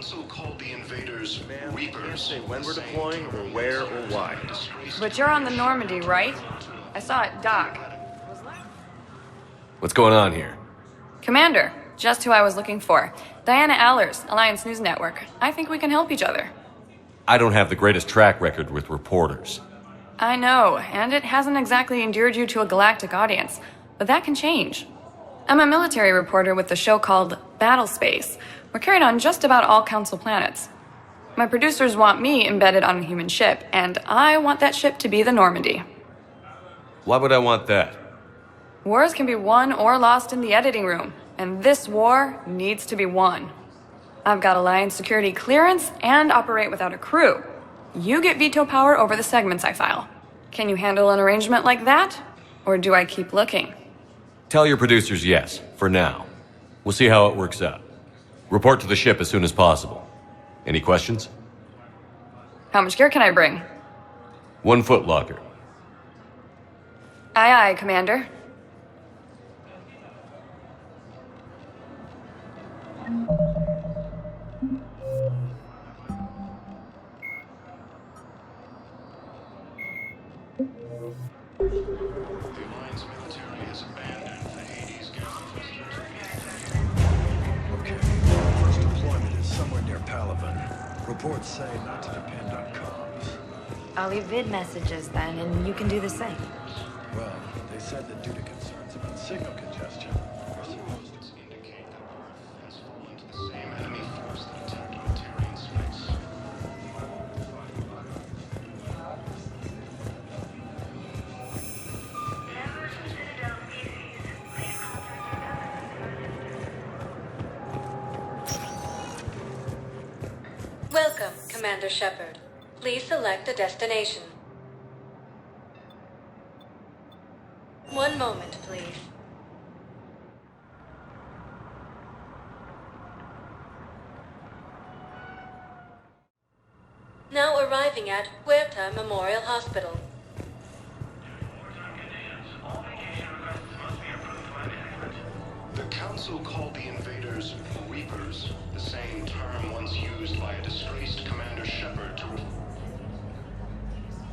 Council called the invaders Reapers. Can't say when we're deploying or where or why. But you're on the Normandy, right? I saw it dock. What's going on here? Commander, just who I was looking for. Diana Allers, Alliance News Network. I think we can help each other. I don't have the greatest track record with reporters. I know, and it hasn't exactly endeared you to a galactic audience. But that can change. I'm a military reporter with the show called Battle Space. We're carried on just about all Council planets. My producers want me embedded on a human ship, and I want that ship to be the Normandy. Why would I want that? Wars can be won or lost in the editing room, and this war needs to be won. I've got Alliance security clearance and operate without a crew. You get veto power over the segments I file. Can you handle an arrangement like that? Or do I keep looking? Tell your producers yes, for now. We'll see how it works out. Report to the ship as soon as possible. Any questions? How much gear can I bring? 1 foot locker. Aye, aye, Commander. Reports say not to depend on comms. I'll leave vid messages then, and you can do the same. Well, they said that due to concerns about signal congestion, we're supposed to indicate that Earth has fallen to the same enemy force that attacked Ontarian space. Members of Citadel species, please contact Welcome, Commander Shepard. Please select a destination. 1 moment, please. Now arriving at Huerta Memorial Hospital. The Council called the invaders Reapers, the same term once used by a disgraced Commander Shepard to...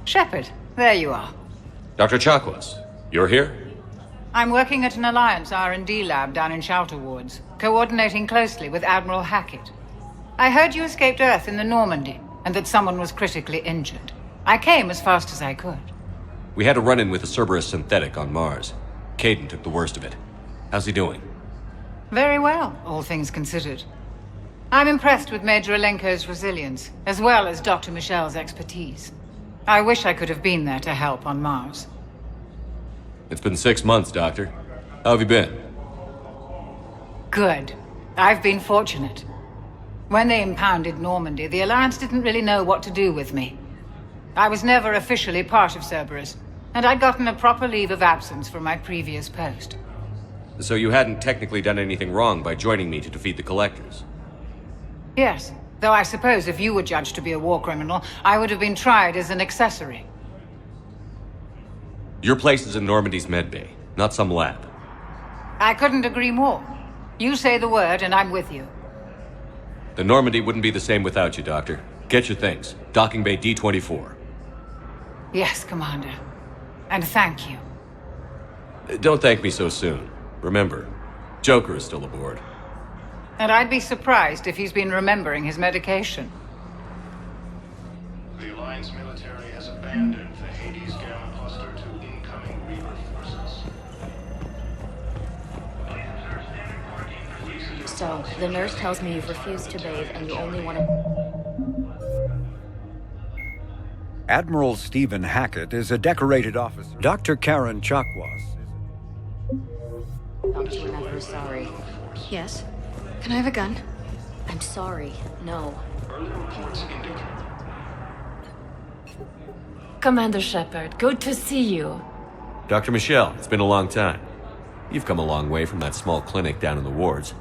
Shepard, there you are. Dr. Chakwas, you're here? I'm working at an Alliance R&D lab down in Shelter Wards, coordinating closely with Admiral Hackett. I heard you escaped Earth in the Normandy, and that someone was critically injured. I came as fast as I could. We had a run-in with a Cerberus synthetic on Mars. Caden took the worst of it. How's he doing? Very well, all things considered. I'm impressed with Major Alenko's resilience, as well as Dr. Michel's expertise. I wish I could have been there to help on Mars. It's been 6 months, Doctor. How have you been? Good. I've been fortunate. When they impounded Normandy, the Alliance didn't really know what to do with me. I was never officially part of Cerberus, and I'd gotten a proper leave of absence from my previous post. So you hadn't technically done anything wrong by joining me to defeat the Collectors? Yes, though I suppose if you were judged to be a war criminal, I would have been tried as an accessory. Your place is in Normandy's medbay, not some lab. I couldn't agree more. You say the word and I'm with you. The Normandy wouldn't be the same without you, Doctor. Get your things. Docking Bay D-24. Yes, Commander. And thank you. Don't thank me so soon. Remember, Joker is still aboard. And I'd be surprised if he's been remembering his medication. The Alliance military has abandoned the Hades Gamma cluster to incoming Reaper forces. So, the nurse tells me you've refused to bathe and you only want to... Admiral Stephen Hackett is a decorated officer. Dr. Karen Chakwas. Come to another sorry. Yes? Can I have a gun? I'm sorry. No. Early reports indicate... Commander Shepard, good to see you. Dr. Michelle, it's been a long time. You've come a long way from that small clinic down in the wards.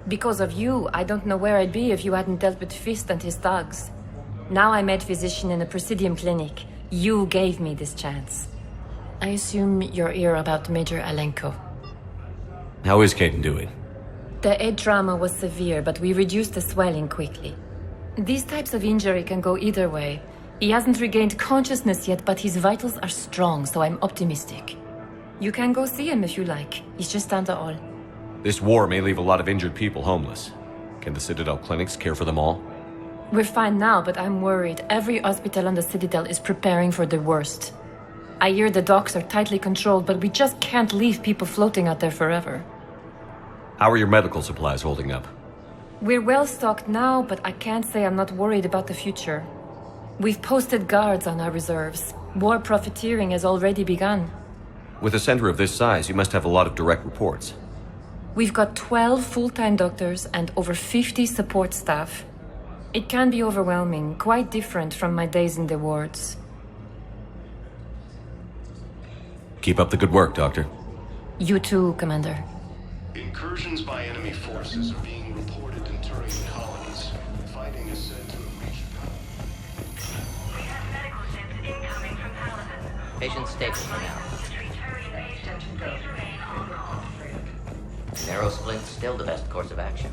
Because of you, I don't know where I'd be if you hadn't dealt with Fist and his thugs. Now I'm med physician in a Presidium clinic. You gave me this chance. I assume you're here about Major Alenko. How is Caden doing? The head trauma was severe, but we reduced the swelling quickly. These types of injury can go either way. He hasn't regained consciousness yet, but his vitals are strong, so I'm optimistic. You can go see him if you like. He's just down the hall. This war may leave a lot of injured people homeless. Can the Citadel clinics care for them all? We're fine now, but I'm worried. Every hospital on the Citadel is preparing for the worst. I hear the docks are tightly controlled, but we just can't leave people floating out there forever. How are your medical supplies holding up? We're well stocked now, but I can't say I'm not worried about the future. We've posted guards on our reserves. War profiteering has already begun. With a center of this size, you must have a lot of direct reports. We've got 12 full-time doctors and over 50 support staff. It can be overwhelming, quite different from my days in the wards. Keep up the good work, Doctor. You too, Commander. Incursions by enemy forces are being reported in Turian colonies. Fighting is said to have reached We have medical ships incoming from Paladin. Patient stable for now. Treat Turian patients. Please remain on call. Narrow splint's still the best course of action.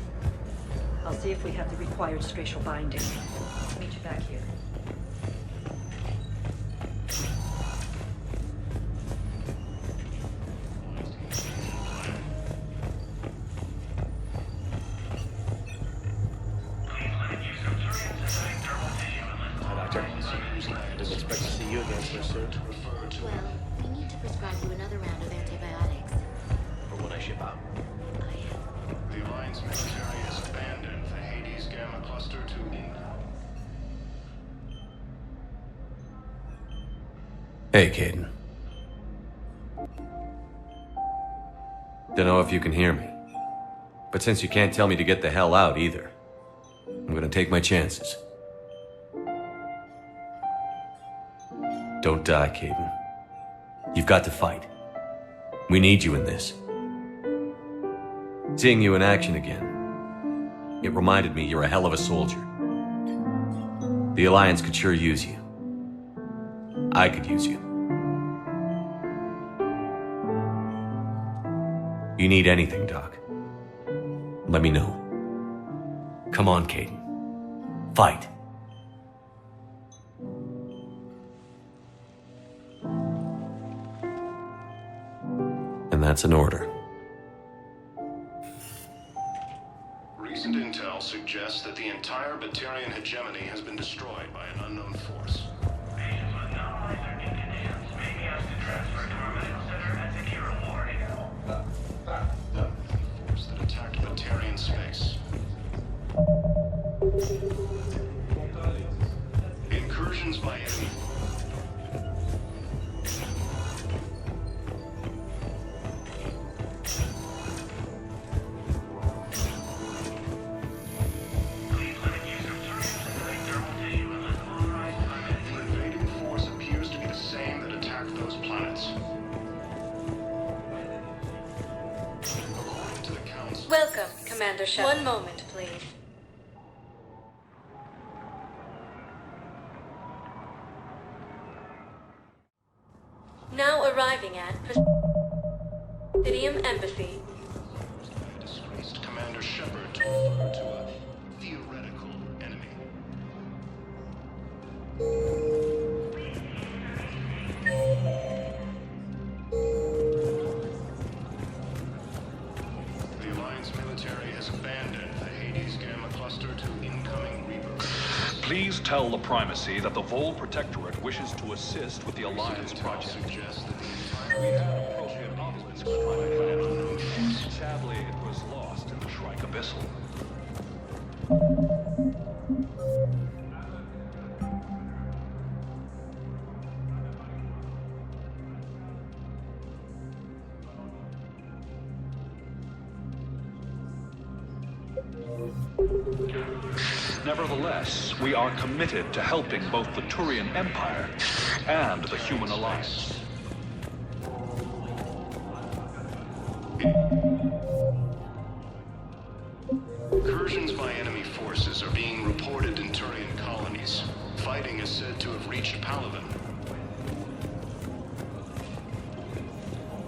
I'll see if we have the required spatial binding. Meet you back here. Didn't expect to see you again so soon. Well, we need to prescribe you another round of antibiotics. For when I ship out. The Alliance military has abandoned the Hades Gamma Cluster to England. Hey, Caden. Dunno if you can hear me. But since you can't tell me to get the hell out either, I'm gonna take my chances. Don't die, Caden. You've got to fight. We need you in this. Seeing you in action again, it reminded me you're a hell of a soldier. The Alliance could sure use you. I could use you. You need anything, Doc, let me know. Come on, Caden. Fight. And that's an order. Recent intel suggests that the entire Batarian hegemony has been destroyed by an unknown force. Patients with non-laser conditions may be asked to transfer to our medical center and secure a warning. The force that attacked Batarian space. Incursions by enemy. Welcome, Commander Sheparda. One moment, please. Now arriving at Presidium Embassy. Disgraced Commander Sheparda to refer to a theoretical enemy. The Alliance military has abandoned the Hades Gamma Cluster to incoming Reapers. Please tell the Primacy that the Vol Protectorate wishes to assist with the Alliance project. Suggests that the We entire had an appropriate obelisk strike. Sadly, it was lost in the Shrike Abyssal. Nevertheless, we are committed to helping both the Turian Empire and the Human Alliance. Incursions by enemy forces are being reported in Turian colonies. Fighting is said to have reached Paladin.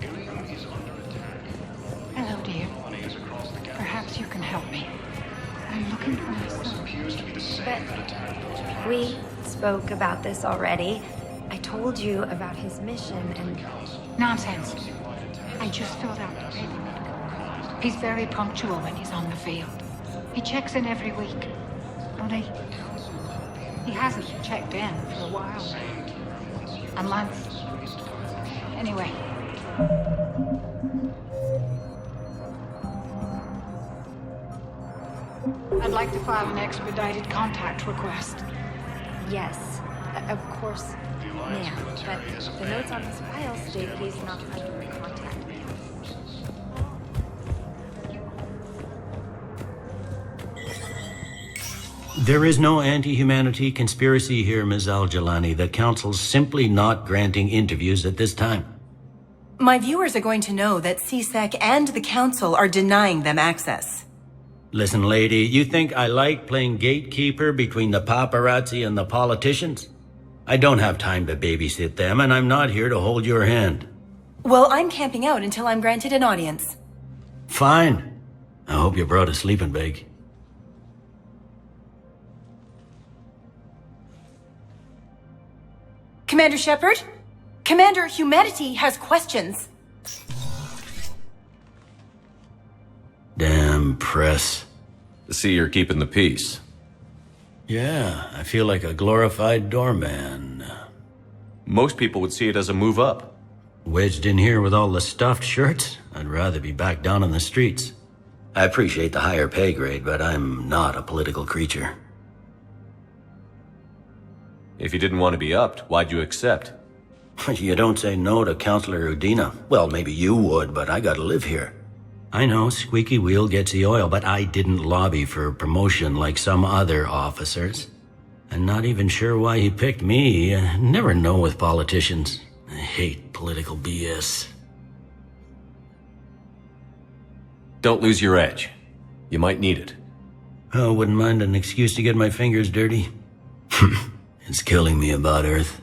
Ilium is under attack. Hello, dear. Colonies across the galaxy. Perhaps I'm looking for my son. Appears to be the same that attacked. We spoke about this already. I told you about his mission and... Nonsense. I just filled out the paperwork. He's very punctual when he's on the field. He checks in every week. Only, he hasn't checked in for a while now. A month. Anyway. I'd like to file an expedited contact request. Yes, of course, ma'am. But the notes on his file state he's not under contact. There is no anti-humanity conspiracy here, Ms. Al-Jalani. The Council's simply not granting interviews at this time. My viewers are going to know that CSEC and the Council are denying them access. Listen, lady, you think I like playing gatekeeper between the paparazzi and the politicians? I don't have time to babysit them, and I'm not here to hold your hand. Well, I'm camping out until I'm granted an audience. Fine. I hope you brought a sleeping bag. Commander Shepard? Commander Humanity has questions. Damn press. To see you're keeping the peace. Yeah, I feel like a glorified doorman. Most people would see it as a move up. Wedged in here with all the stuffed shirts, I'd rather be back down on the streets. I appreciate the higher pay grade, but I'm not a political creature. If you didn't want to be upped, why'd you accept? You don't say no to Counselor Udina. Well, maybe you would, but I gotta live here. I know, squeaky wheel gets the oil, but I didn't lobby for promotion like some other officers. I'm not even sure why he picked me. Never know with politicians. I hate political BS. Don't lose your edge. You might need it. Oh, wouldn't mind an excuse to get my fingers dirty. It's killing me about Earth.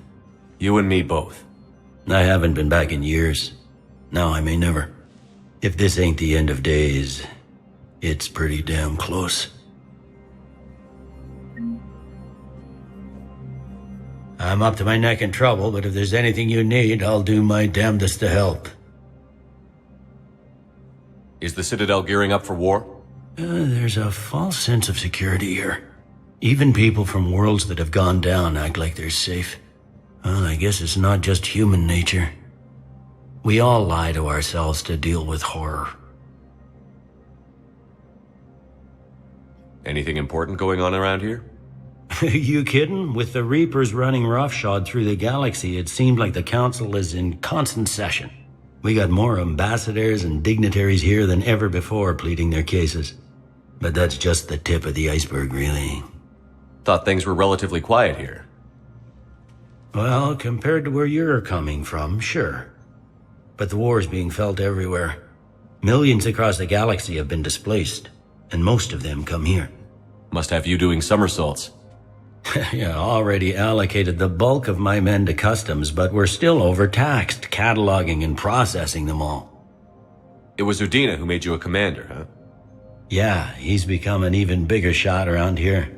You and me both. I haven't been back in years. Now I may never. If this ain't the end of days, it's pretty damn close. I'm up to my neck in trouble, but if there's anything you need, I'll do my damnedest to help. Is the Citadel gearing up for war? There's a false sense of security here. Even people from worlds that have gone down act like they're safe. Well, I guess it's not just human nature. We all lie to ourselves to deal with horror. Anything important going on around here? You kidding? With the Reapers running roughshod through the galaxy, it seemed like the Council is in constant session. We got more ambassadors and dignitaries here than ever before pleading their cases. But that's just the tip of the iceberg, really. Thought things were relatively quiet here. Well, compared to where you're coming from, sure. But the war's being felt everywhere. Millions across the galaxy have been displaced, and most of them come here. Must have you doing somersaults. Yeah, already allocated the bulk of my men to customs, but we're still overtaxed, cataloging and processing them all. It was Udina who made you a commander, huh? Yeah, he's become an even bigger shot around here.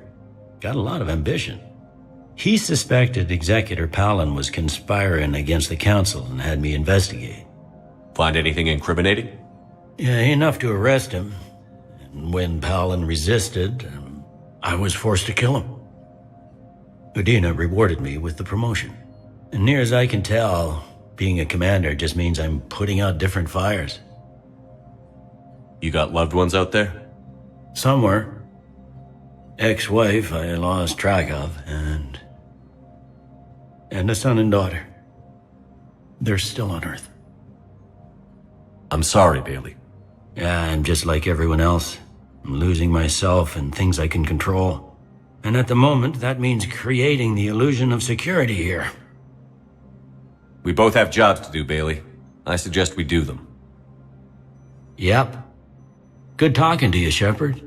Got a lot of ambition. He suspected Executor Palin was conspiring against the Council and had me investigate. Find anything incriminating? Yeah, enough to arrest him. And when Palin resisted, I was forced to kill him. Udina rewarded me with the promotion. And near as I can tell, being a commander just means I'm putting out different fires. You got loved ones out there? Somewhere. Ex-wife I lost track of, and a son and daughter. They're still on Earth. I'm sorry, Bailey. Yeah, I'm just like everyone else. I'm losing myself and things I can control. And at the moment, that means creating the illusion of security here. We both have jobs to do, Bailey. I suggest we do them. Yep. Good talking to you, Shepard.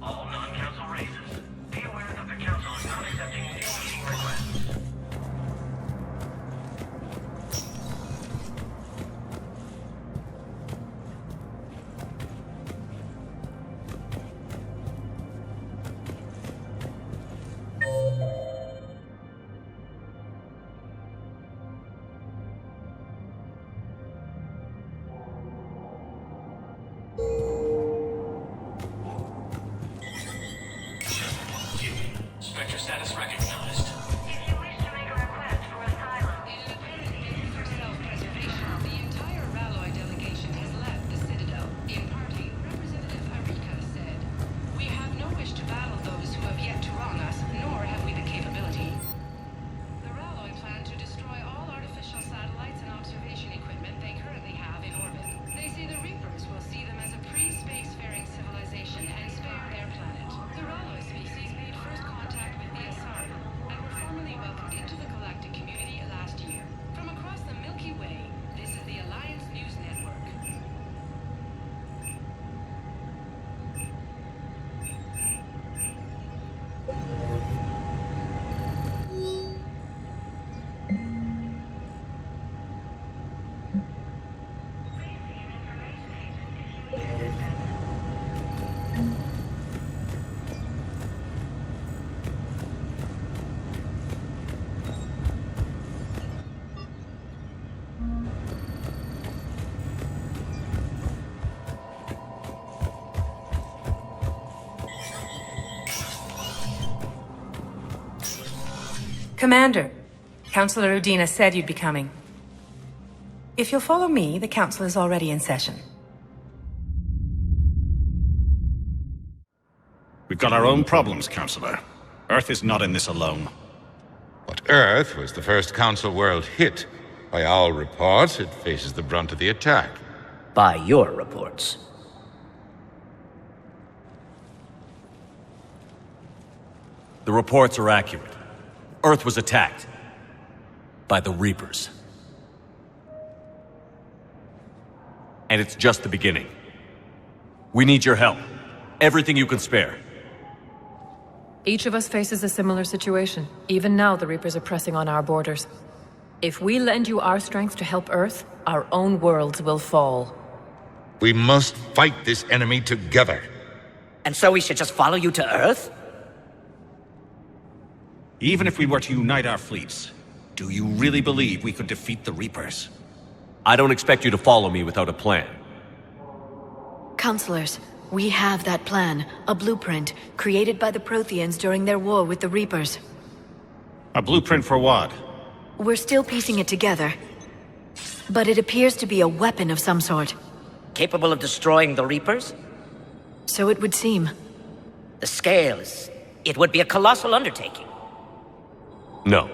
All non-council races, be aware that the council is not accepting new meeting requests. status recognized. If you wish to make a request for asylum, For self-preservation, the entire Ralloy delegation has left the Citadel. In party, Representative Arika said, "We have no wish to battle those who have yet to wrong us, nor have we the capability." The Ralloy plan to destroy all artificial satellites and observation equipment they currently have in orbit. They say the Reapers will see them as a pre-spacefaring civilization and spare their planet. The Ralloy species made first contact with the Asari and were formally welcomed into the galactic community last year. From across the Milky Way, this is the Alliance News Network. Commander, Councillor Udina said you'd be coming. If you'll follow me, the council is already in session. We've got our own problems, Councillor. Earth is not in this alone. But Earth was the first Council world hit. By all reports, it faces the brunt of the attack. By your reports. The reports are accurate. Earth was attacked by the Reapers. And it's just the beginning. We need your help. Everything you can spare. Each of us faces a similar situation. Even now, the Reapers are pressing on our borders. If we lend you our strength to help Earth, our own worlds will fall. We must fight this enemy together. And so we should just follow you to Earth? Even if we were to unite our fleets, do you really believe we could defeat the Reapers? I don't expect you to follow me without a plan. Counselors, we have that plan, a blueprint, created by the Protheans during their war with the Reapers. A blueprint for what? We're still piecing it together. But it appears to be a weapon of some sort. Capable of destroying the Reapers? So it would seem. The scale is... it would be a colossal undertaking. No.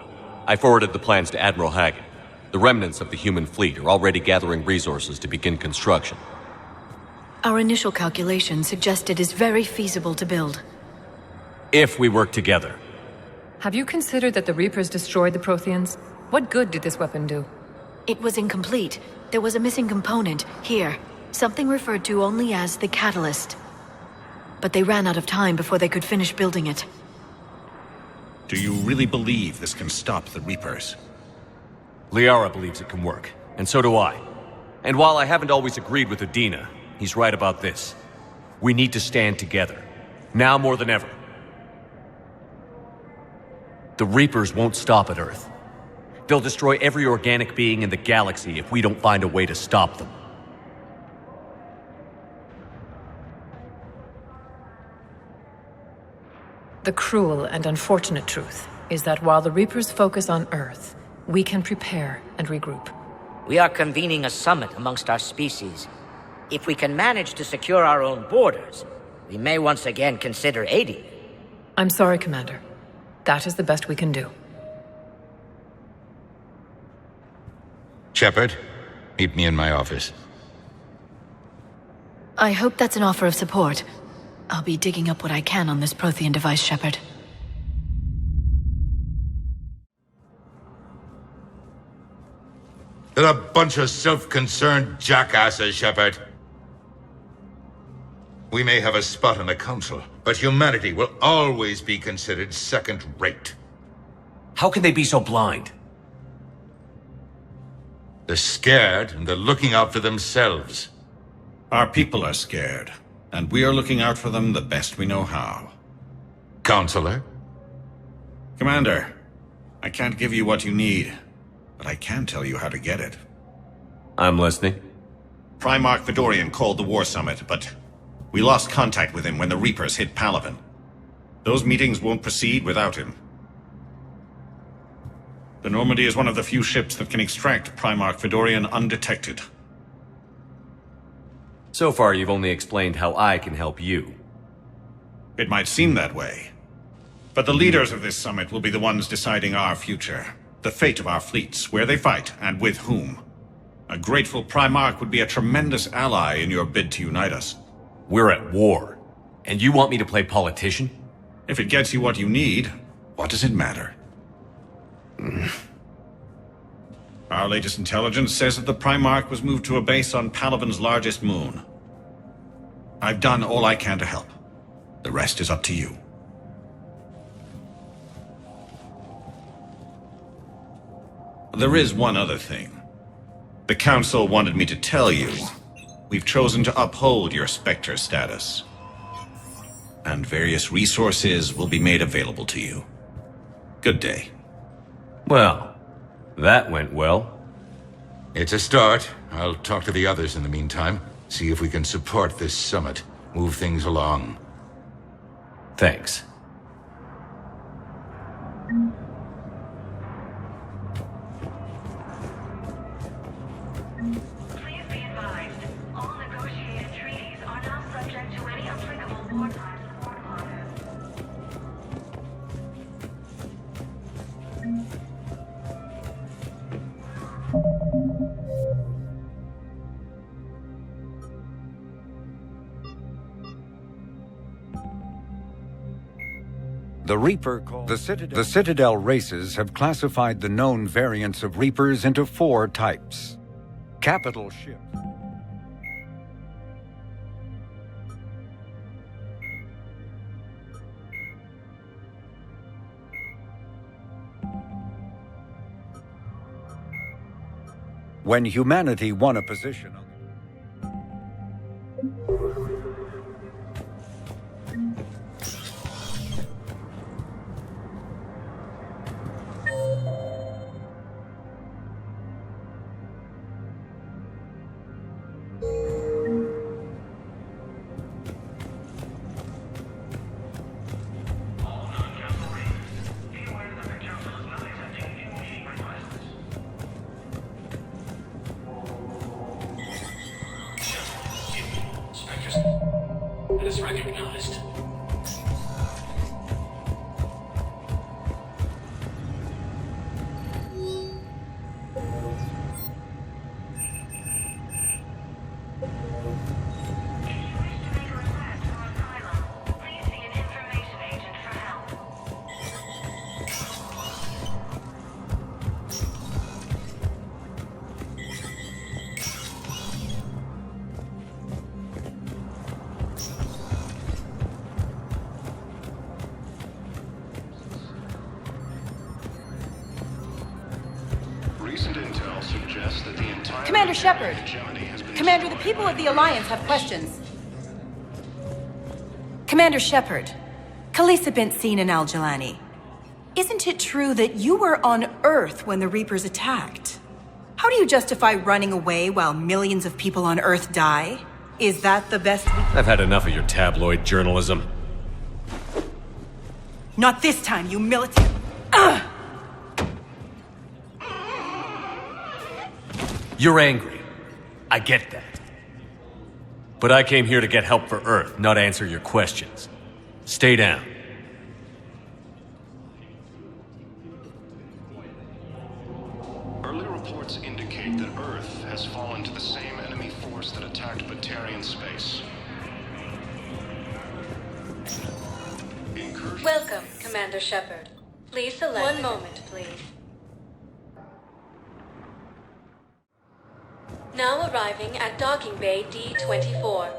I forwarded the plans to Admiral Haggett. The remnants of the human fleet are already gathering resources to begin construction. Our initial calculations suggest it is very feasible to build. If we work together. Have you considered that the Reapers destroyed the Protheans? What good did this weapon do? It was incomplete. There was a missing component, here. Something referred to only as the catalyst. But they ran out of time before they could finish building it. Do you really believe this can stop the Reapers? Liara believes it can work, and so do I. And while I haven't always agreed with Udina, he's right about this. We need to stand together. Now more than ever. The Reapers won't stop at Earth. They'll destroy every organic being in the galaxy if we don't find a way to stop them. The cruel and unfortunate truth is that while the Reapers focus on Earth, we can prepare and regroup. We are convening a summit amongst our species. If we can manage to secure our own borders, we may once again consider aiding. I'm sorry, Commander. That is the best we can do. Shepard, meet me in my office. I hope that's an offer of support. I'll be digging up what I can on this Prothean device, Shepard. They're a bunch of self-concerned jackasses, Shepard. We may have a spot on the Council, but humanity will always be considered second-rate. How can they be so blind? They're scared, and they're looking out for themselves. Our people are scared, and we are looking out for them the best we know how. Counselor? Commander, I can't give you what you need, but I can tell you how to get it. I'm listening. Primarch Vidorian called the War Summit, but we lost contact with him when the Reapers hit Palaven. Those meetings won't proceed without him. The Normandy is one of the few ships that can extract Primarch Fedorian undetected. So far, you've only explained how I can help you. It might seem that way. But the leaders of this summit will be the ones deciding our future. The fate of our fleets, where they fight, and with whom. A grateful Primarch would be a tremendous ally in your bid to unite us. We're at war. And you want me to play politician? If it gets you what you need, what does it matter? Our latest intelligence says that the Primarch was moved to a base on Palaven's largest moon. I've done all I can to help. The rest is up to you. There is one other thing. The Council wanted me to tell you, we've chosen to uphold your Spectre status. And various resources will be made available to you. Good day. Well, that went well. It's a start. I'll talk to the others in the meantime. See if we can support this summit. Move things along. Thanks. Please be advised, all negotiated treaties are now subject to any applicable wartime support clauses. The Reaper called the Citadel races have classified the known variants of Reapers into 4 types. Capital ships. When humanity won a position on is recognized. Commander Shepard! Commander, the people of the Alliance have questions. Commander Shepard, Khaleesa bint seen in Al-Jalani. Isn't it true that you were on Earth when the Reapers attacked? How do you justify running away while millions of people on Earth die? Is that the best I've had enough of your tabloid journalism. Not this time, you militant... Ugh! You're angry. I get that. But I came here to get help for Earth, not answer your questions. Stay down. Early reports indicate that Earth has fallen to the same enemy force that attacked Batarian space. Welcome, Commander Shepard. Please select... One moment, please. Now arriving at Docking Bay D-24.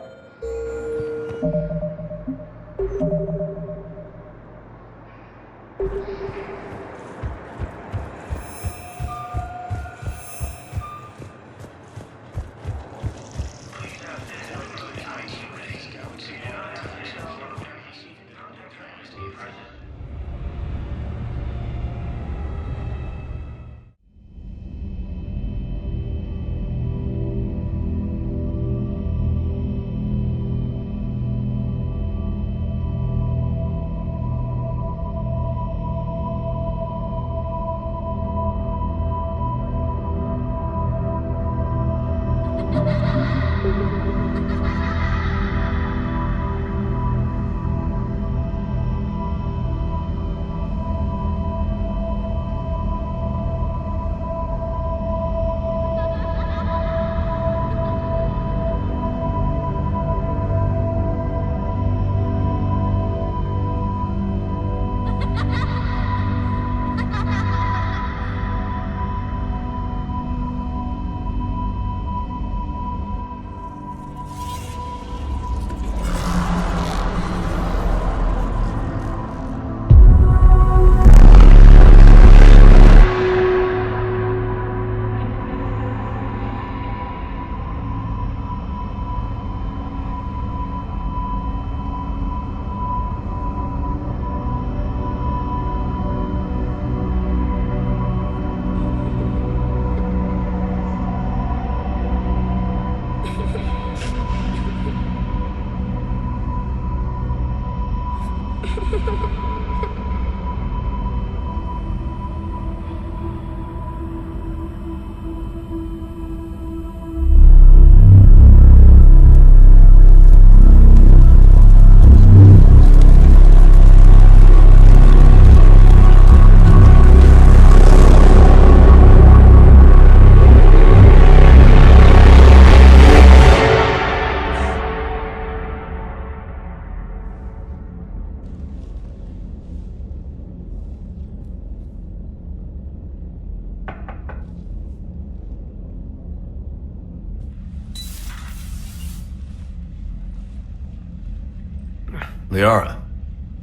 Liara,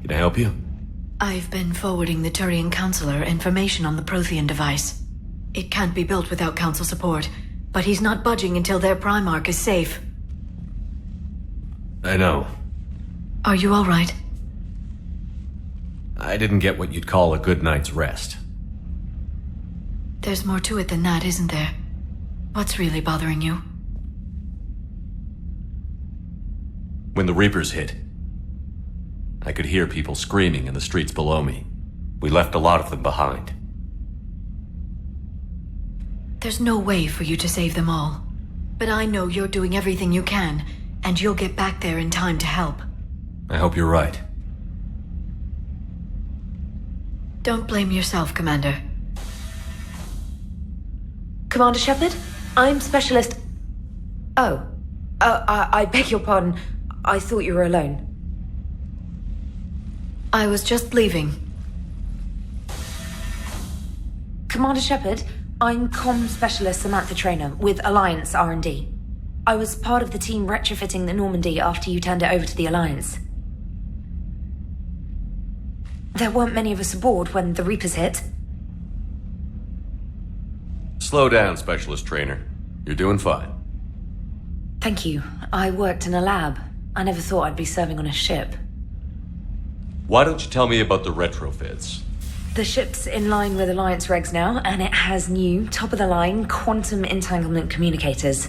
can I help you? I've been forwarding the Turian Counselor information on the Prothean device. It can't be built without Council support, but he's not budging until their Primarch is safe. I know. Are you all right? I didn't get what you'd call a good night's rest. There's more to it than that, isn't there? What's really bothering you? When the Reapers hit, I could hear people screaming in the streets below me. We left a lot of them behind. There's no way for you to save them all. But I know you're doing everything you can, and you'll get back there in time to help. I hope you're right. Don't blame yourself, Commander. Commander Shepard, I'm Specialist... Oh. I beg your pardon. I thought you were alone. I was just leaving. Commander Shepard, I'm Comm Specialist Samantha Traynor with Alliance R&D. I was part of the team retrofitting the Normandy after you turned it over to the Alliance. There weren't many of us aboard when the Reapers hit. Slow down, Specialist Trainer. You're doing fine. Thank you. I worked in a lab. I never thought I'd be serving on a ship. Why don't you tell me about the retrofits? The ship's in line with Alliance regs now, and it has new, top-of-the-line, quantum entanglement communicators.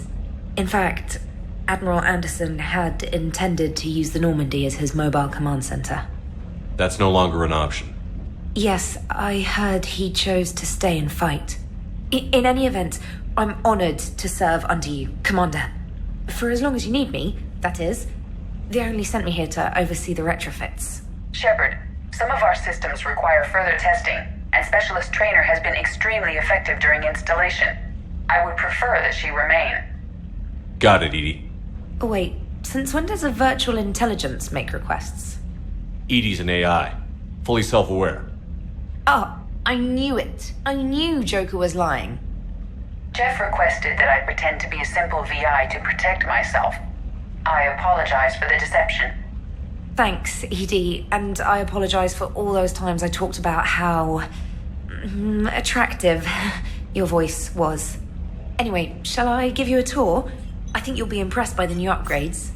In fact, Admiral Anderson had intended to use the Normandy as his mobile command center. That's no longer an option. Yes, I heard he chose to stay and fight. In any event, I'm honored to serve under you, Commander. For as long as you need me, that is. They only sent me here to oversee the retrofits. Shepard, some of our systems require further testing, and Specialist Trainer has been extremely effective during installation. I would prefer that she remain. Got it, Edie. Wait, since when does a virtual intelligence make requests? Edie's an AI, fully self-aware. Oh, I knew it. I knew Joker was lying. Jeff requested that I pretend to be a simple VI to protect myself. I apologize for the deception. Thanks, Edie, and I apologize for all those times I talked about how... attractive your voice was. Anyway, shall I give you a tour? I think you'll be impressed by the new upgrades.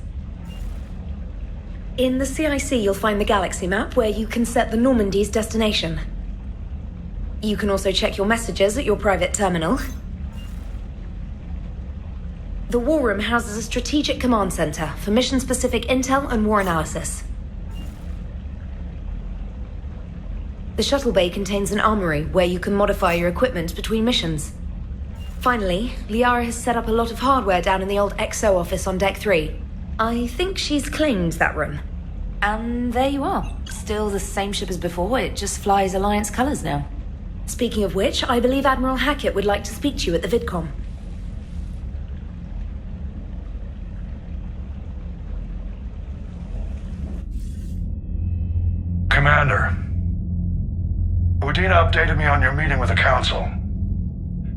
In the CIC, you'll find the galaxy map where you can set the Normandy's destination. You can also check your messages at your private terminal. The War Room houses a strategic command center for mission-specific intel and war analysis. The shuttle bay contains an armory where you can modify your equipment between missions. Finally, Liara has set up a lot of hardware down in the old XO office on Deck 3. I think she's claimed that room. And there you are. Still the same ship as before, it just flies Alliance colors now. Speaking of which, I believe Admiral Hackett would like to speak to you at the VidCom. Commander, Udina updated me on your meeting with the Council.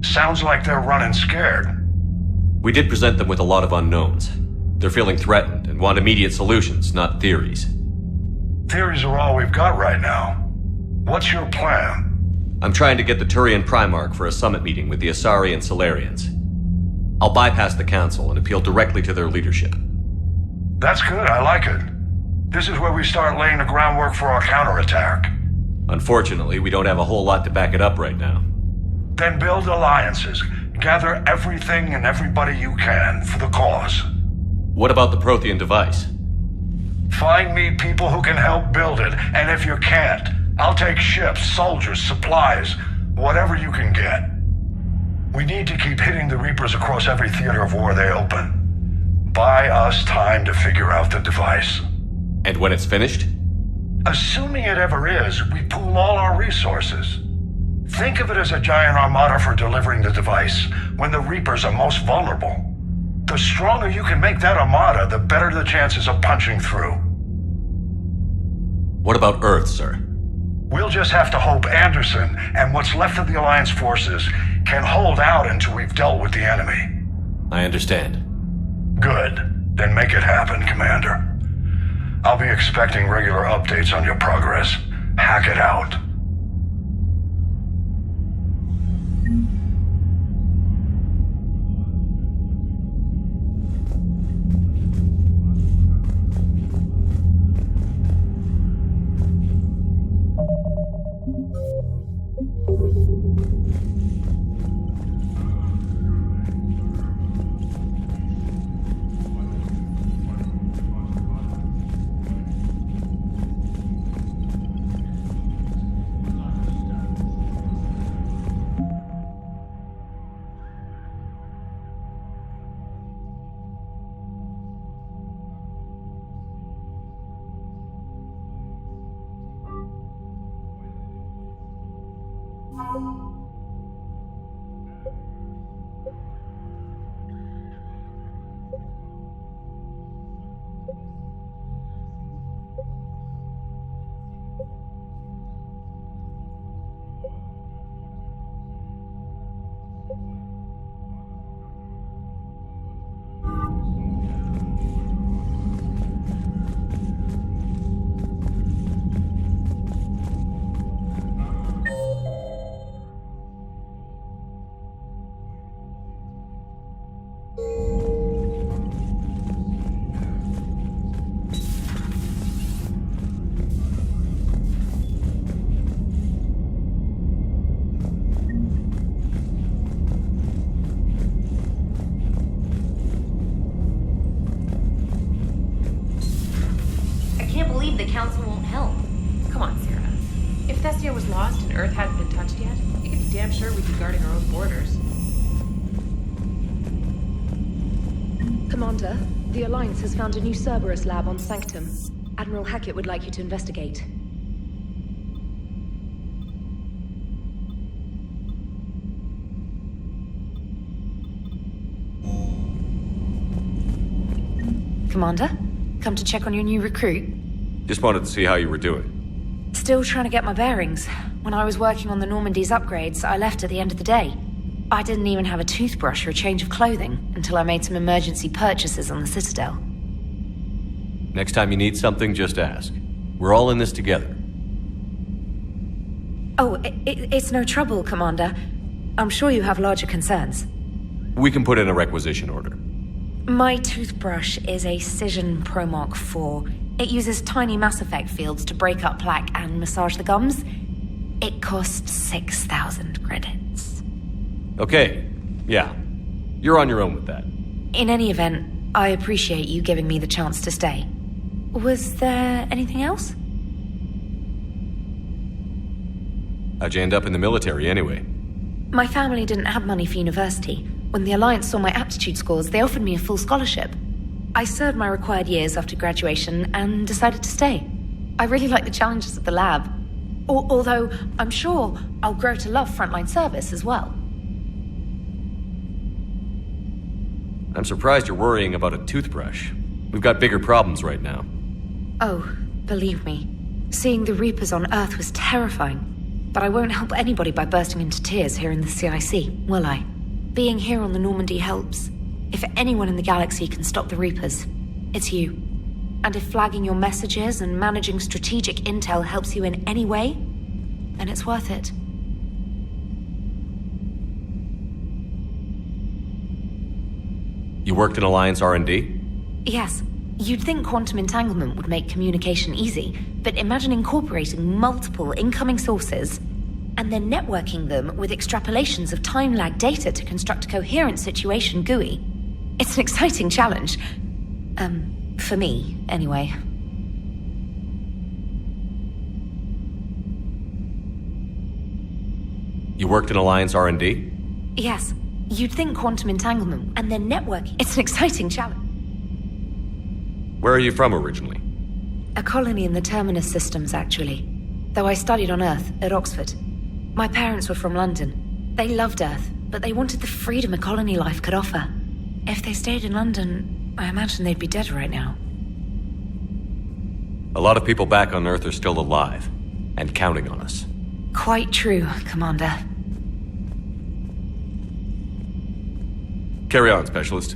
Sounds like they're running scared. We did present them with a lot of unknowns. They're feeling threatened and want immediate solutions, not theories. Theories are all we've got right now. What's your plan? I'm trying to get the Turian Primarch for a summit meeting with the Asari and Solarians. I'll bypass the Council and appeal directly to their leadership. That's good, I like it. This is where we start laying the groundwork for our counterattack. Unfortunately, we don't have a whole lot to back it up right now. Then build alliances. Gather everything and everybody you can for the cause. What about the Prothean device? Find me people who can help build it, and if you can't, I'll take ships, soldiers, supplies, whatever you can get. We need to keep hitting the Reapers across every theater of war they open. Buy us time to figure out the device. And when it's finished? Assuming it ever is, we pool all our resources. Think of it as a giant armada for delivering the device when the Reapers are most vulnerable. The stronger you can make that armada, the better the chances of punching through. What about Earth, sir? We'll just have to hope Anderson and what's left of the Alliance forces can hold out until we've dealt with the enemy. I understand. Good. Then make it happen, Commander. I'll be expecting regular updates on your progress. Hack it out. The Council won't help. Come on, Sarah. If Thessia was lost and Earth hadn't been touched yet, you can be damn sure we'd be guarding our own borders. Commander, the Alliance has found a new Cerberus lab on Sanctum. Admiral Hackett would like you to investigate. Commander, come to check on your new recruit? Just wanted to see how you were doing. Still trying to get my bearings. When I was working on the Normandy's upgrades, I left at the end of the day. I didn't even have a toothbrush or a change of clothing until I made some emergency purchases on the Citadel. Next time you need something, just ask. We're all in this together. Oh, it's no trouble, Commander. I'm sure you have larger concerns. We can put in a requisition order. My toothbrush is a Cision Pro Mark IV. It uses tiny Mass Effect fields to break up plaque and massage the gums. It costs 6,000 credits. Okay, yeah. You're on your own with that. In any event, I appreciate you giving me the chance to stay. Was there anything else? How'd you end up in the military anyway? My family didn't have money for university. When the Alliance saw my aptitude scores, they offered me a full scholarship. I served my required years after graduation and decided to stay. I really like the challenges of the lab. Although, I'm sure I'll grow to love frontline service as well. I'm surprised you're worrying about a toothbrush. We've got bigger problems right now. Oh, believe me. Seeing the Reapers on Earth was terrifying. But I won't help anybody by bursting into tears here in the CIC, will I? Being here on the Normandy helps. If anyone in the galaxy can stop the Reapers, it's you. And if flagging your messages and managing strategic intel helps you in any way, then it's worth it. You worked in Alliance R&D? Yes. You'd think quantum entanglement would make communication easy, but imagine incorporating multiple incoming sources and then networking them with extrapolations of time-lag data to construct a coherent situation GUI. It's an exciting challenge. For me, anyway. You worked in Alliance R&D? Yes. You'd think quantum entanglement and then networking. It's an exciting challenge. Where are you from originally? A colony in the Terminus systems, actually. Though I studied on Earth, at Oxford. My parents were from London. They loved Earth, but they wanted the freedom a colony life could offer. If they stayed in London, I imagine they'd be dead right now. A lot of people back on Earth are still alive, and counting on us. Quite true, Commander. Carry on, Specialist.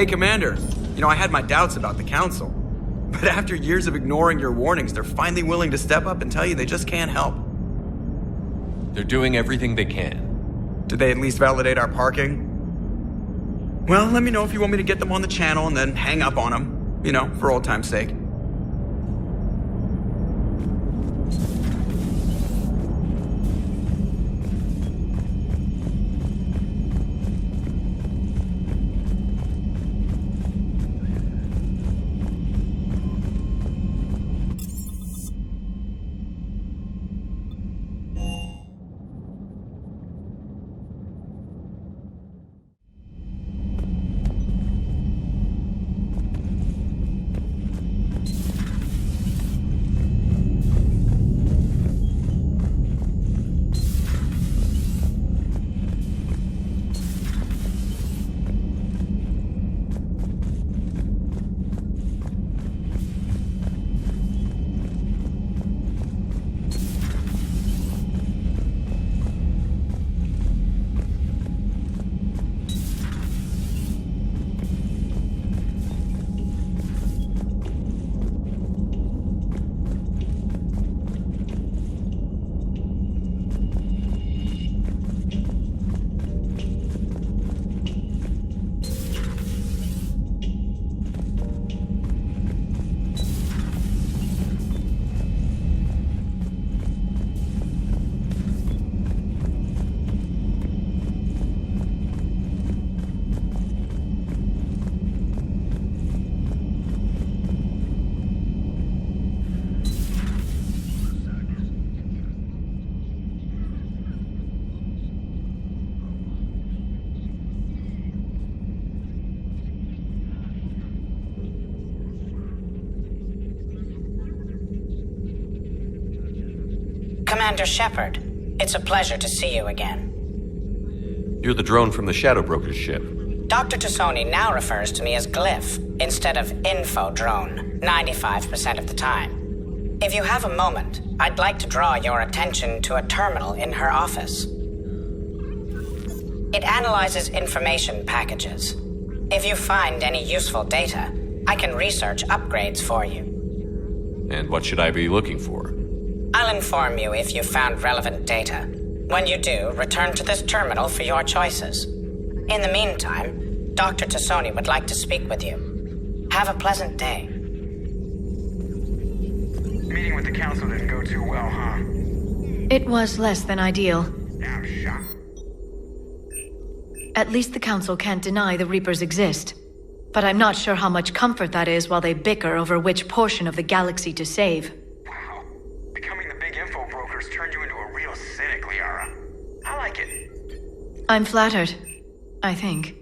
Hey, Commander. You know, I had my doubts about the Council. But after years of ignoring your warnings, they're finally willing to step up and tell you they just can't help. They're doing everything they can. Did they at least validate our parking? Well, let me know if you want me to get them on the channel and then hang up on them. You know, for old time's sake. Commander Shepard, it's a pleasure to see you again. You're the drone from the Shadow Broker's ship. Dr. Tassoni now refers to me as Glyph instead of Info Drone, 95% of the time. If you have a moment, I'd like to draw your attention to a terminal in her office. It analyzes information packages. If you find any useful data, I can research upgrades for you. And what should I be looking for? I'll inform you if you found relevant data. When you do, return to this terminal for your choices. In the meantime, Dr. Tassoni would like to speak with you. Have a pleasant day. Meeting with the Council didn't go too well, huh? It was less than ideal. I'm shocked. At least the Council can't deny the Reapers exist. But I'm not sure how much comfort that is while they bicker over which portion of the galaxy to save. Wow. Becoming the big info brokers turned you into a real cynic, Liara. I like it. I'm flattered. I think.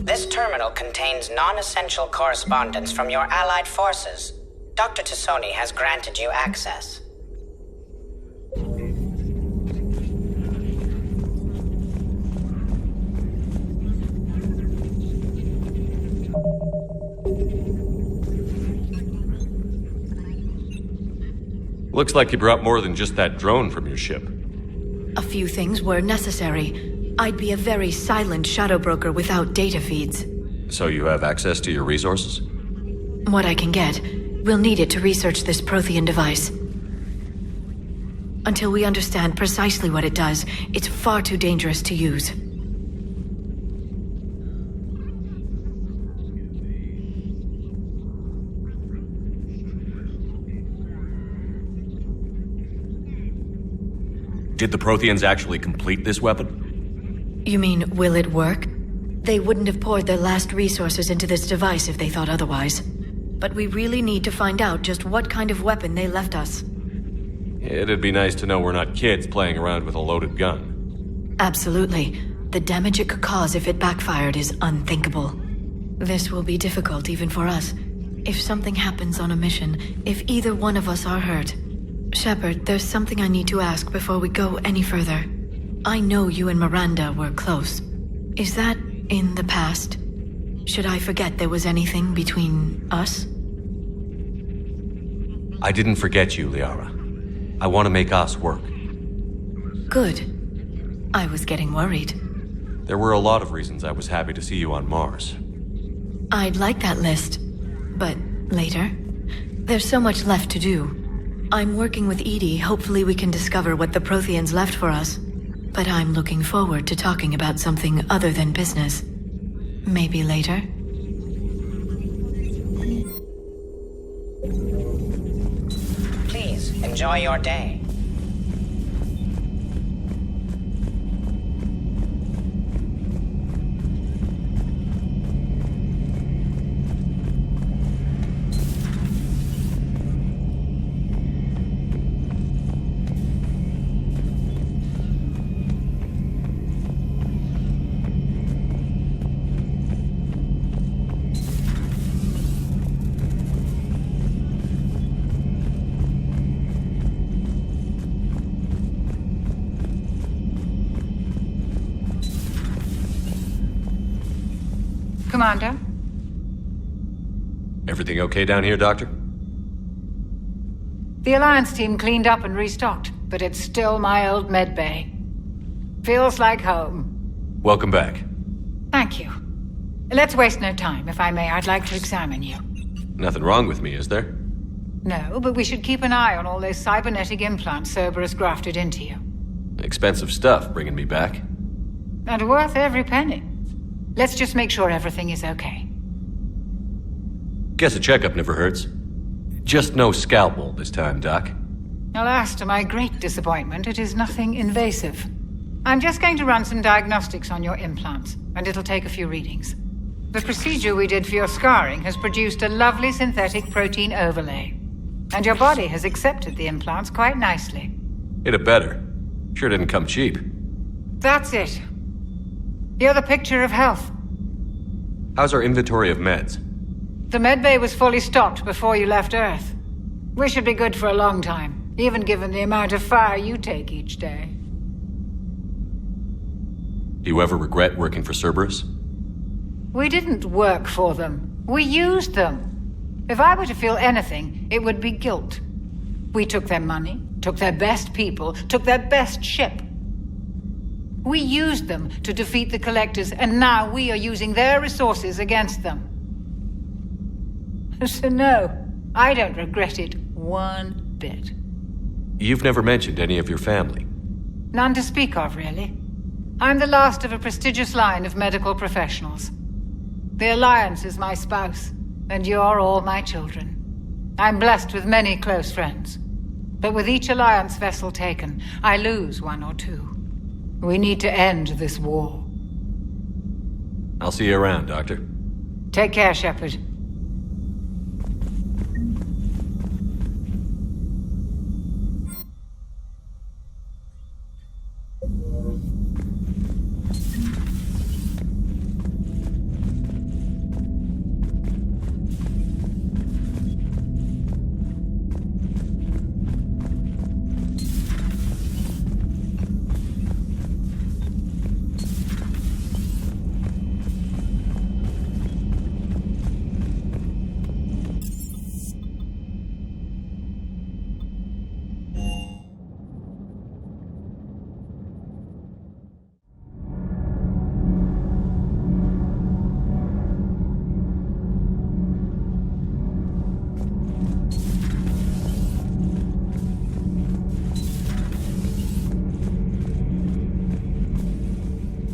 This terminal contains non-essential correspondence from your allied forces. Dr. Tassoni has granted you access. Looks like you brought more than just that drone from your ship. A few things were necessary. I'd be a very silent shadow broker without data feeds. So you have access to your resources? What I can get. We'll need it to research this Prothean device. Until we understand precisely what it does, it's far too dangerous to use. Did the Protheans actually complete this weapon? You mean, will it work? They wouldn't have poured their last resources into this device if they thought otherwise. But we really need to find out just what kind of weapon they left us. It'd be nice to know we're not kids playing around with a loaded gun. Absolutely. The damage it could cause if it backfired is unthinkable. This will be difficult even for us. If something happens on a mission, if either one of us are hurt. Shepard, there's something I need to ask before we go any further. I know you and Miranda were close. Is that in the past? Should I forget there was anything between us? I didn't forget you, Liara. I want to make us work. Good. I was getting worried. There were a lot of reasons I was happy to see you on Mars. I'd like that list, but later. There's so much left to do. I'm working with Edie. Hopefully we can discover what the Protheans left for us. But I'm looking forward to talking about something other than business. Maybe later? Please, enjoy your day. Commander? Everything okay down here, Doctor? The Alliance team cleaned up and restocked, but it's still my old med bay. Feels like home. Welcome back. Thank you. Let's waste no time. If I may, I'd like to examine you. Nothing wrong with me, is there? No, but we should keep an eye on all those cybernetic implants Cerberus grafted into you. Expensive stuff bringing me back. And worth every penny. Let's just make sure everything is okay. Guess a checkup never hurts. Just no scalpel this time, Doc. Alas, to my great disappointment, it is nothing invasive. I'm just going to run some diagnostics on your implants, and it'll take a few readings. The procedure we did for your scarring has produced a lovely synthetic protein overlay. And your body has accepted the implants quite nicely. It had better. Sure didn't come cheap. That's it. You're the picture of health. How's our inventory of meds? The medbay was fully stocked before you left Earth. We should be good for a long time, even given the amount of fire you take each day. Do you ever regret working for Cerberus? We didn't work for them. We used them. If I were to feel anything, it would be guilt. We took their money, took their best people, took their best ship. We used them to defeat the Collectors, and now we are using their resources against them. So no, I don't regret it one bit. You've never mentioned any of your family. None to speak of, really. I'm the last of a prestigious line of medical professionals. The Alliance is my spouse, and you're all my children. I'm blessed with many close friends. But with each Alliance vessel taken, I lose one or two. We need to end this war. I'll see you around, Doctor. Take care, Shepard.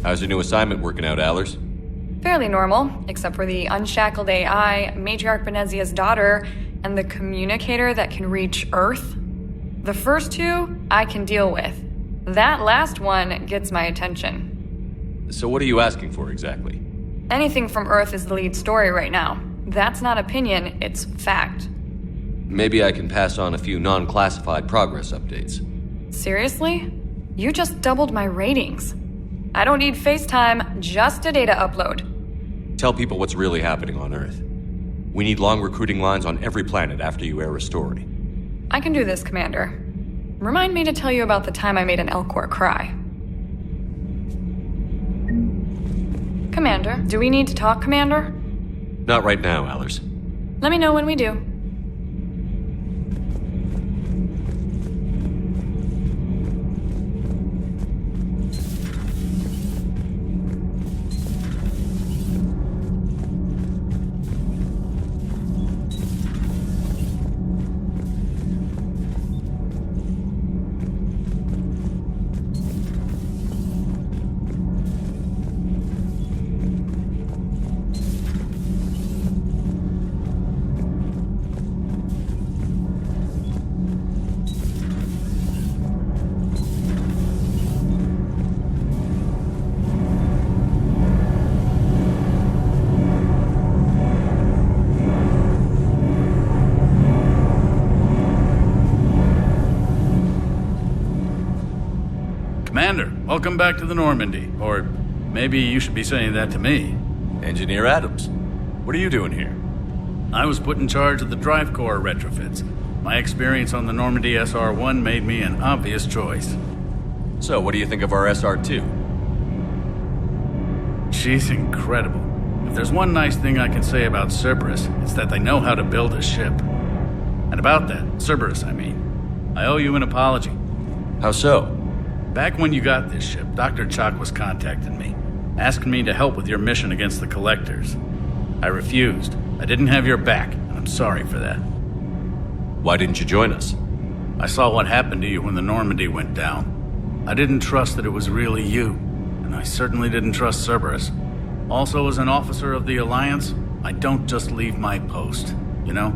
How's your new assignment working out, Allers? Fairly normal, except for the unshackled AI, Matriarch Benezia's daughter, and the communicator that can reach Earth. The first two, I can deal with. That last one gets my attention. So what are you asking for exactly? Anything from Earth is the lead story right now. That's not opinion, it's fact. Maybe I can pass on a few non-classified progress updates. Seriously? You just doubled my ratings. I don't need FaceTime, just a data upload. Tell people what's really happening on Earth. We need long recruiting lines on every planet after you air a story. I can do this, Commander. Remind me to tell you about the time I made an Elcor cry. Commander, do we need to talk, Commander? Not right now, Allers. Let me know when we do. Commander, welcome back to the Normandy. Or maybe you should be saying that to me. Engineer Adams, what are you doing here? I was put in charge of the drive core retrofits. My experience on the Normandy SR-1 made me an obvious choice. So, what do you think of our SR-2? She's incredible. If there's one nice thing I can say about Cerberus, it's that they know how to build a ship. And about that, Cerberus, I mean, I owe you an apology. How so? Back when you got this ship, Dr. Chalk was contacting me, asking me to help with your mission against the Collectors. I refused. I didn't have your back, and I'm sorry for that. Why didn't you join us? I saw what happened to you when the Normandy went down. I didn't trust that it was really you, and I certainly didn't trust Cerberus. Also, as an officer of the Alliance, I don't just leave my post, you know?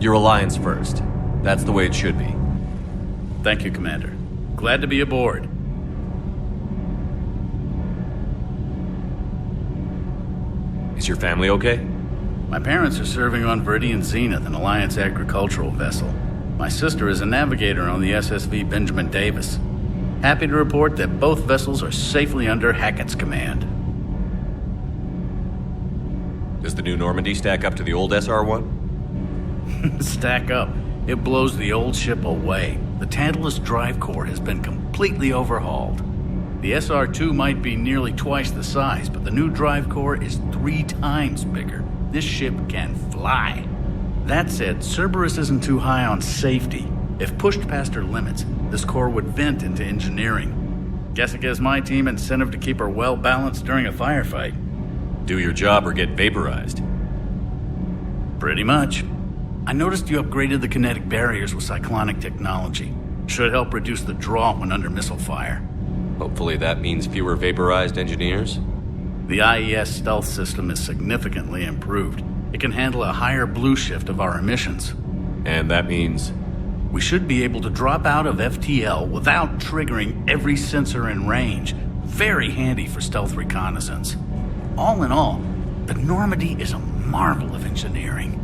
Your Alliance first. That's the way it should be. Thank you, Commander. Glad to be aboard. Is your family okay? My parents are serving on Viridian Zenith, an Alliance agricultural vessel. My sister is a navigator on the SSV Benjamin Davis. Happy to report that both vessels are safely under Hackett's command. Does the new Normandy stack up to the old SR-1? Stack up. It blows the old ship away. The Tantalus drive core has been completely overhauled. The SR-2 might be nearly twice the size, but the new drive core is 3 times bigger. This ship can fly. That said, Cerberus isn't too high on safety. If pushed past her limits, this core would vent into engineering. Guess it gives my team incentive to keep her well balanced during a firefight. Do your job or get vaporized. Pretty much. I noticed you upgraded the kinetic barriers with cyclonic technology. Should help reduce the draw when under missile fire. Hopefully that means fewer vaporized engineers? The IES stealth system is significantly improved. It can handle a higher blue shift of our emissions. And that means? We should be able to drop out of FTL without triggering every sensor in range. Very handy for stealth reconnaissance. All in all, the Normandy is a marvel of engineering.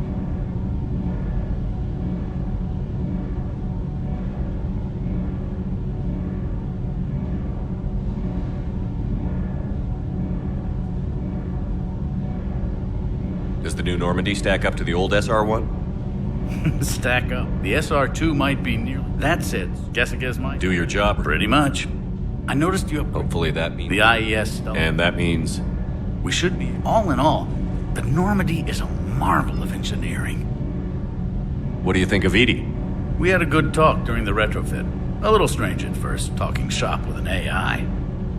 Does the new Normandy stack up to the old SR-1? Stack up. The SR-2 might be near. That's it. Guess it gives my... Do your job. Pretty much. I noticed you... Hopefully that means... The IES stuff. And that means... We should be. All in all, the Normandy is a marvel of engineering. What do you think of Edie? We had a good talk during the retrofit. A little strange at first, talking shop with an AI.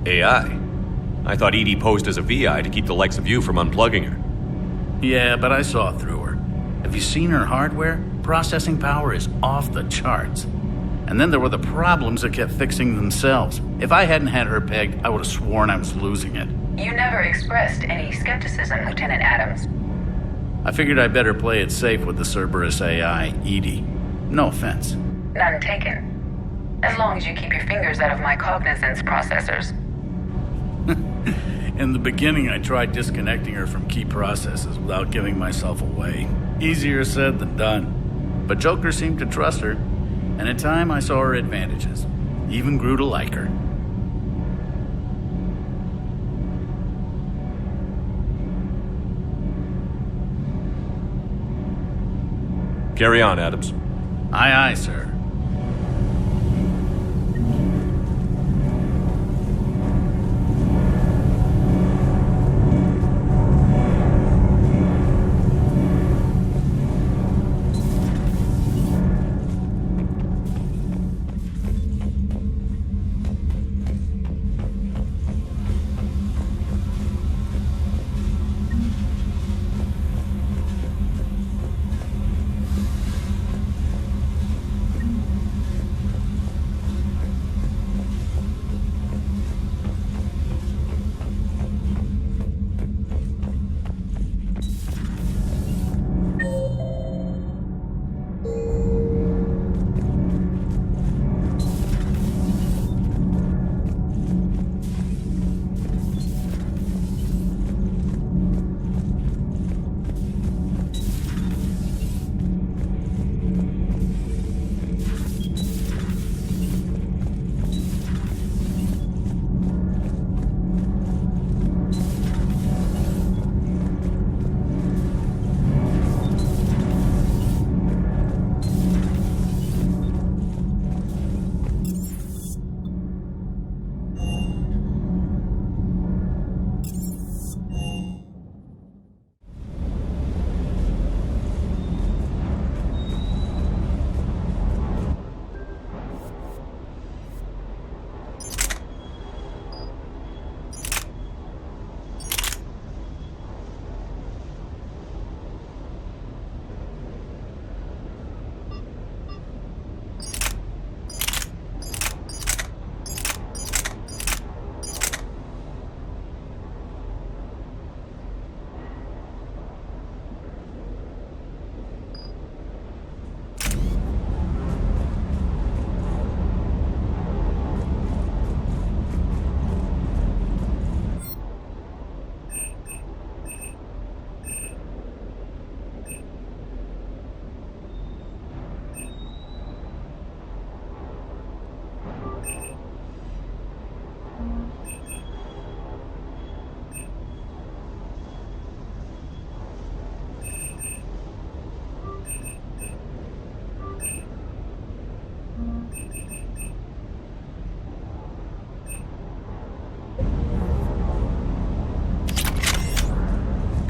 AI? I thought Edie posed as a VI to keep the likes of you from unplugging her. Yeah, but I saw through her. Have you seen her hardware? Processing power is off the charts. And then there were the problems that kept fixing themselves. If I hadn't had her pegged, I would have sworn I was losing it. You never expressed any skepticism, Lieutenant Adams. I figured I'd better play it safe with the Cerberus AI, Edie. No offense. None taken. As long as you keep your fingers out of my cognizance processors. In the beginning, I tried disconnecting her from key processes without giving myself away. Easier said than done. But Joker seemed to trust her, and in time I saw her advantages. Even grew to like her. Carry on, Adams. Aye, aye, sir.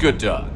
Good dog.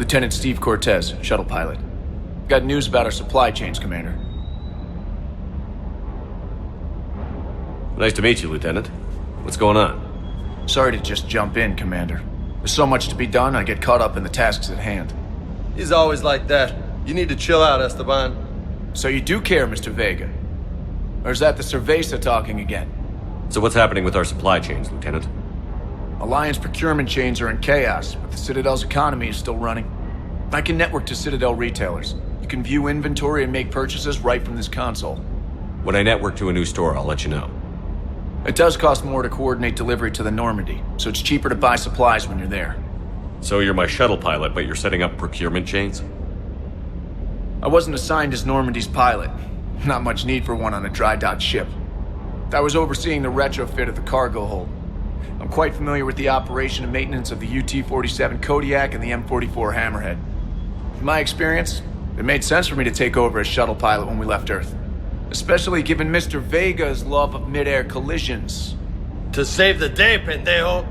Lieutenant Steve Cortez, shuttle pilot. Got news about our supply chains, Commander. Nice to meet you, Lieutenant. What's going on? Sorry to just jump in, Commander. There's so much to be done, I get caught up in the tasks at hand. He's always like that. You need to chill out, Esteban. So you do care, Mr. Vega? Or is that the Cerveza talking again? So what's happening with our supply chains, Lieutenant? Alliance procurement chains are in chaos, but the Citadel's economy is still running. I can network to Citadel retailers. You can view inventory and make purchases right from this console. When I network to a new store, I'll let you know. It does cost more to coordinate delivery to the Normandy, so it's cheaper to buy supplies when you're there. So you're my shuttle pilot, but you're setting up procurement chains? I wasn't assigned as Normandy's pilot. Not much need for one on a dry dock ship. I was overseeing the retrofit of the cargo hold. I'm quite familiar with the operation and maintenance of the UT-47 Kodiak and the M44 Hammerhead. In my experience, it made sense for me to take over as shuttle pilot when we left Earth. Especially given Mr. Vega's love of mid-air collisions. To save the day, pendejo!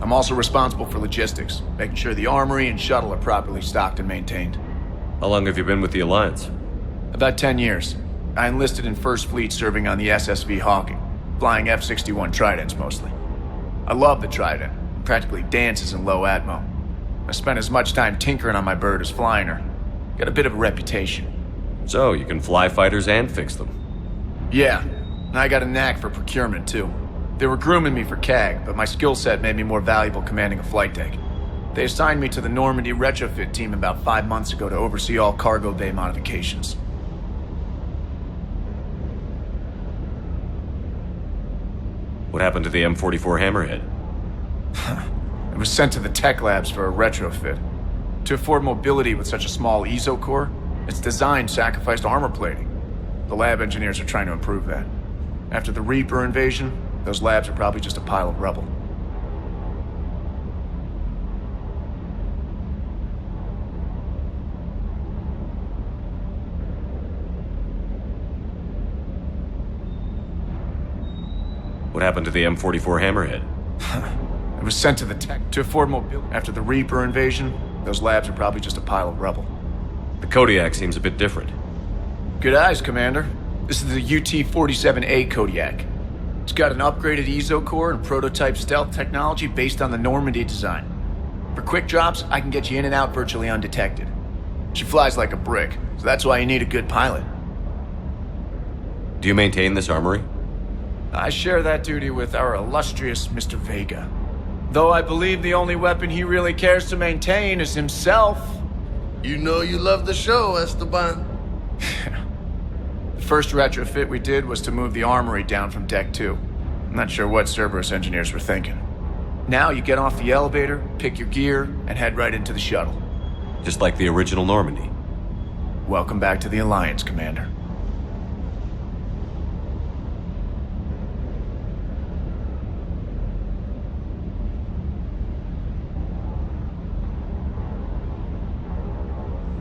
I'm also responsible for logistics, making sure the armory and shuttle are properly stocked and maintained. How long have you been with the Alliance? About 10 years. I enlisted in First Fleet serving on the SSV Hawking, flying F-61 Tridents mostly. I love the Trident. It practically dances in low atmo. I spent as much time tinkering on my bird as flying her. Got a bit of a reputation. So, you can fly fighters and fix them? Yeah, and I got a knack for procurement too. They were grooming me for CAG, but my skill set made me more valuable commanding a flight deck. They assigned me to the Normandy retrofit team about 5 months ago to oversee all cargo bay modifications. What happened to the M44 Hammerhead? It was sent to the tech labs for a retrofit. To afford mobility with such a small ESO core, its design sacrificed armor plating. The lab engineers are trying to improve that. After the Reaper invasion, those labs are probably just a pile of rubble. What happened to the M44 Hammerhead? It was sent to the tech to afford mobility. After the Reaper invasion, those labs are probably just a pile of rubble. The Kodiak seems a bit different. Good eyes, Commander. This is the UT-47A Kodiak. It's got an upgraded ESO core and prototype stealth technology based on the Normandy design. For quick drops, I can get you in and out virtually undetected. She flies like a brick, so that's why you need a good pilot. Do you maintain this armory? I share that duty with our illustrious Mr. Vega. Though I believe the only weapon he really cares to maintain is himself. You know you love the show, Esteban. The first retrofit we did was to move the armory down from Deck 2. I'm not sure what Cerberus engineers were thinking. Now you get off the elevator, pick your gear, and head right into the shuttle. Just like the original Normandy. Welcome back to the Alliance, Commander.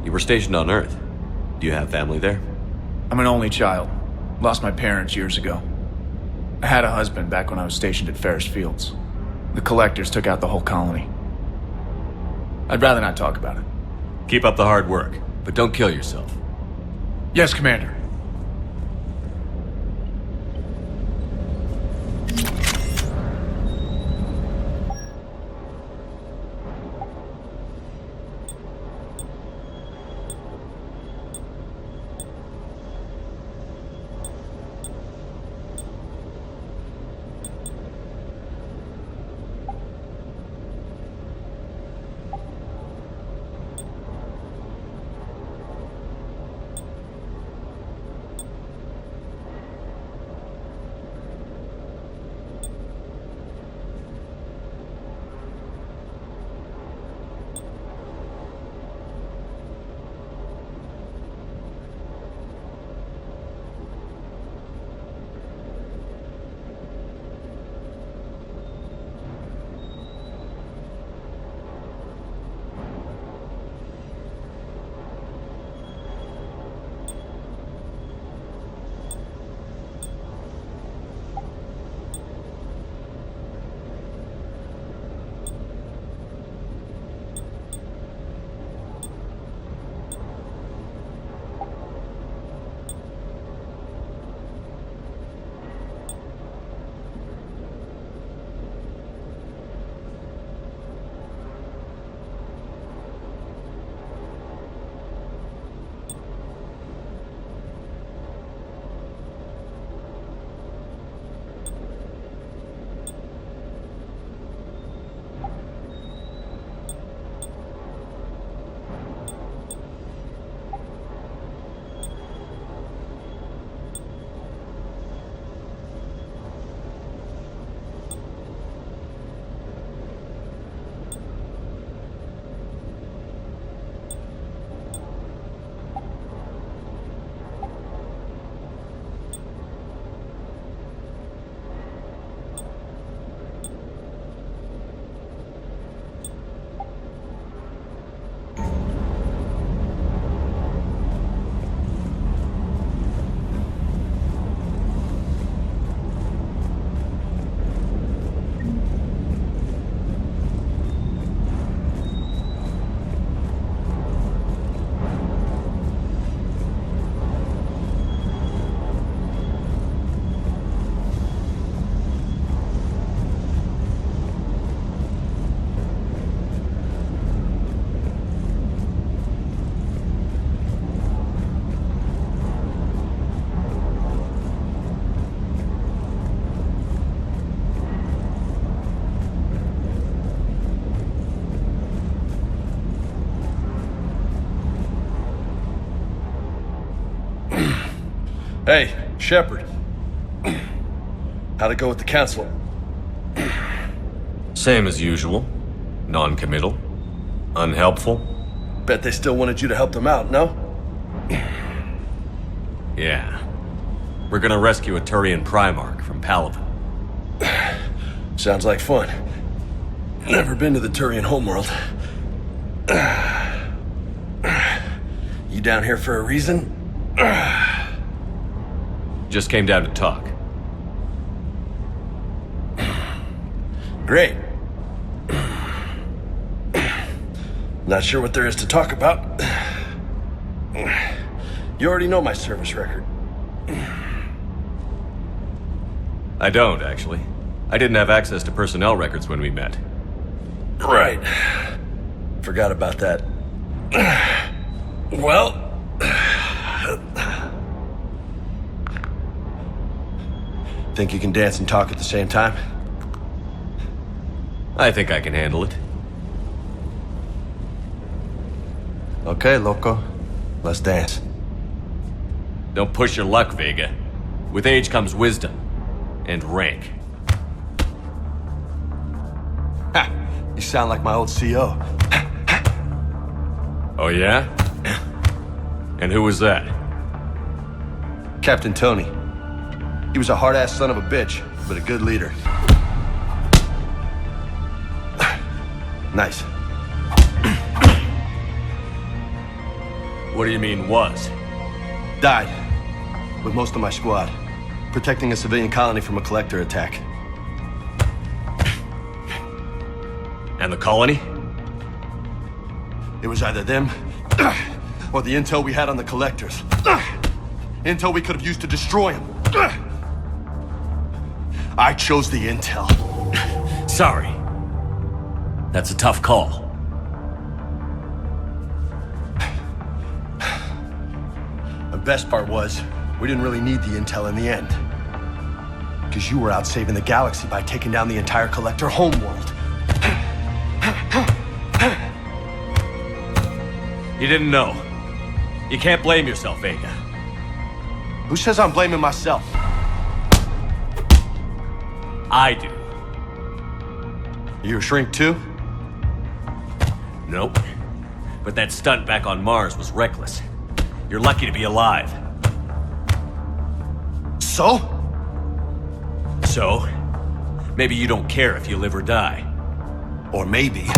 You were stationed on Earth. Do you have family there? I'm an only child. Lost my parents years ago. I had a husband back when I was stationed at Ferris Fields. The collectors took out the whole colony. I'd rather not talk about it. Keep up the hard work, but don't kill yourself. Yes, Commander. Hey, Shepard. How'd it go with the council? Same as usual. Non-committal. Unhelpful. Bet they still wanted you to help them out, no? Yeah. We're gonna rescue a Turian Primarch from Palaven. Sounds like fun. Never been to the Turian homeworld. You down here for a reason? Just came down to talk. Great. Not sure what there is to talk about. You already know my service record. I don't, actually. I didn't have access to personnel records when we met. Right. Forgot about that. Well... Think you can dance and talk at the same time? I think I can handle it. Okay, loco. Let's dance. Don't push your luck, Vega. With age comes wisdom. And rank. Ha! You sound like my old CO. Oh yeah? And who was that? Captain Tony. He was a hard-ass son of a bitch, but a good leader. Nice. What do you mean, was? Died. With most of my squad. Protecting a civilian colony from a collector attack. And the colony? It was either them, or the intel we had on the collectors. Intel we could have used to destroy them. I chose the intel. Sorry. That's a tough call. The best part was, we didn't really need the intel in the end. Because you were out saving the galaxy by taking down the entire collector homeworld. You didn't know. You can't blame yourself, Vega. Who says I'm blaming myself? I do. You a shrink too? Nope. But that stunt back on Mars was reckless. You're lucky to be alive. So? So? Maybe you don't care if you live or die. Or maybe...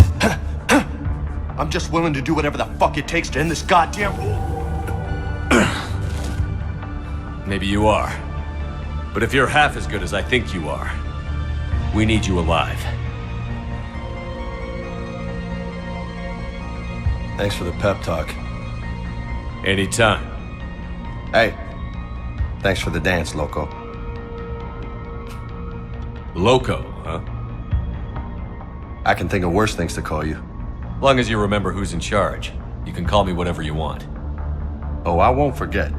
I'm just willing to do whatever the fuck it takes to end this goddamn war. Maybe you are. But if you're half as good as I think you are, we need you alive. Thanks for the pep talk. Anytime. Hey, thanks for the dance, Loco. Loco, huh? I can think of worse things to call you. Long as you remember who's in charge, you can call me whatever you want. Oh, I won't forget.